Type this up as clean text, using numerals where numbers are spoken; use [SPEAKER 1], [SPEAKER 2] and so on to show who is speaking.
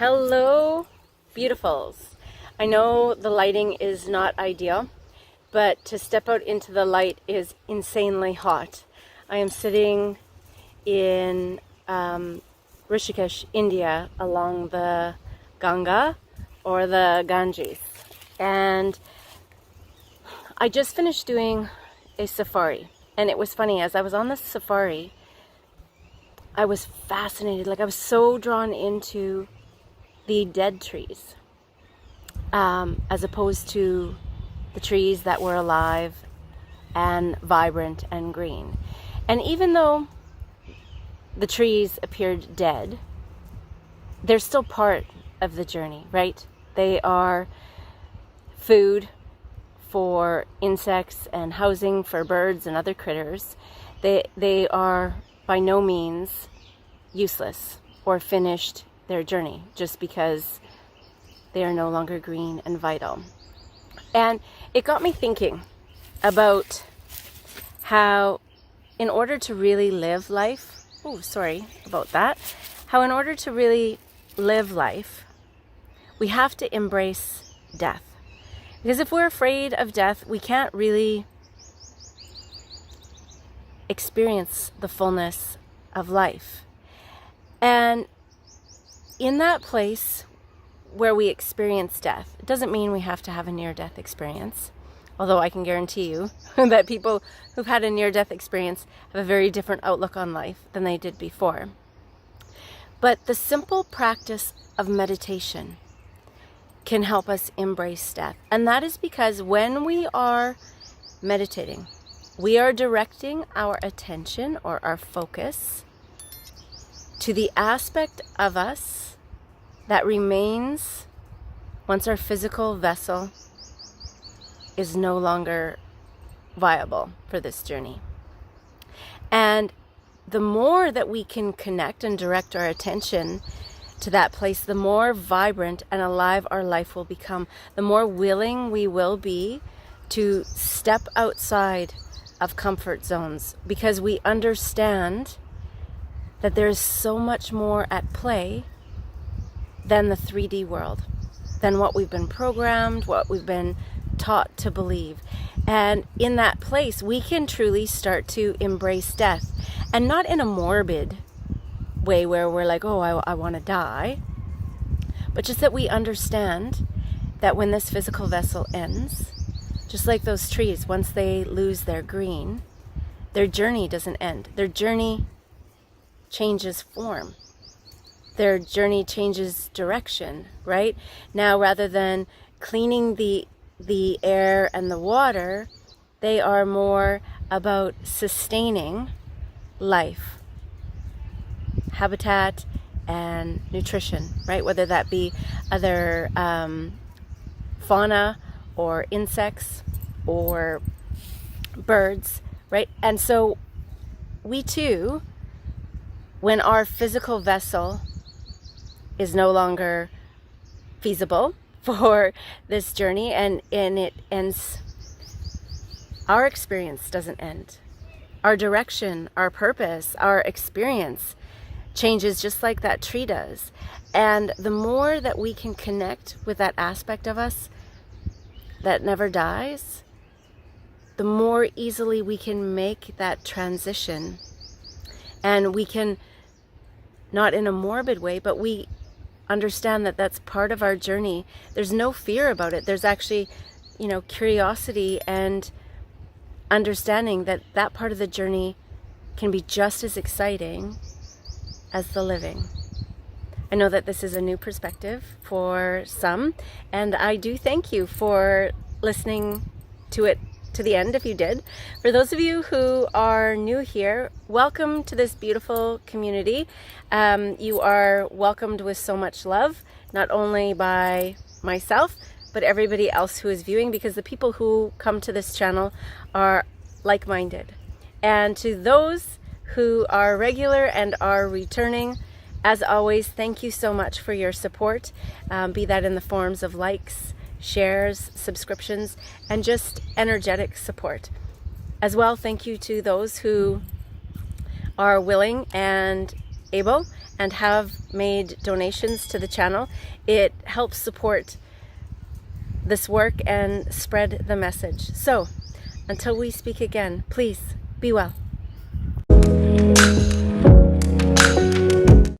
[SPEAKER 1] Hello, beautifuls. I know the lighting is not ideal, but to step out into the light is insanely hot. I am sitting in Rishikesh, India, along the Ganga or the Ganges. And I just finished doing a safari. And it was funny, as I was on the safari, I was fascinated. I was so drawn into the dead trees, as opposed to the trees that were alive and vibrant and green. And even though the trees appeared dead, they're still part of the journey, right? They are food for insects and housing for birds and other critters. They are by no means useless or finished their journey just because they are no longer green and vital. And it got me thinking about how in order to really live life, how in order to really live life, we have to embrace death. Because if we're afraid of death, we can't really experience the fullness of life. And in that place where we experience death, it doesn't mean we have to have a near-death experience. Although I can guarantee you that people who've had a near-death experience have a very different outlook on life than they did before. But the simple practice of meditation can help us embrace death. And that is because when we are meditating, we are directing our attention or our focus to the aspect of us that remains once our physical vessel is no longer viable for this journey. And the more that we can connect and direct our attention to that place, the more vibrant and alive our life will become, the more willing we will be to step outside of comfort zones, because we understand that there's so much more at play than the 3D world, than what we've been programmed, what we've been taught to believe. And in that place, we can truly start to embrace death. And not in a morbid way where we're like, oh, I want to die. But just that we understand that when this physical vessel ends, just like those trees, once they lose their green, their journey doesn't end. Their journey changes form. Their journey changes direction, right? Now, rather than cleaning the air and the water, they are more about sustaining life, habitat, and nutrition, right? Whether that be other fauna or insects or birds, right? And so we too, when our physical vessel is no longer feasible for this journey and it ends, our experience doesn't end. Our direction, our purpose, our experience changes just like that tree does. And the more that we can connect with that aspect of us that never dies, the more easily we can make that transition. And we can, not in a morbid way, but we understand that that's part of our journey. There's no fear about it. There's actually, curiosity and understanding that that part of the journey can be just as exciting as the living. I know that this is a new perspective for some, and I do thank you for listening to it to the end if you did. For those of you who are new here, welcome to this beautiful community. You are welcomed with so much love, not only by myself, but everybody else who is viewing, because the people who come to this channel are like-minded. And to those who are regular and are returning, as always, thank you so much for your support, be that in the forms of likes, shares, subscriptions, and just energetic support. As well, thank you to those who are willing and able and have made donations to the channel. It helps support this work and spread the message. So, until we speak again, please be well.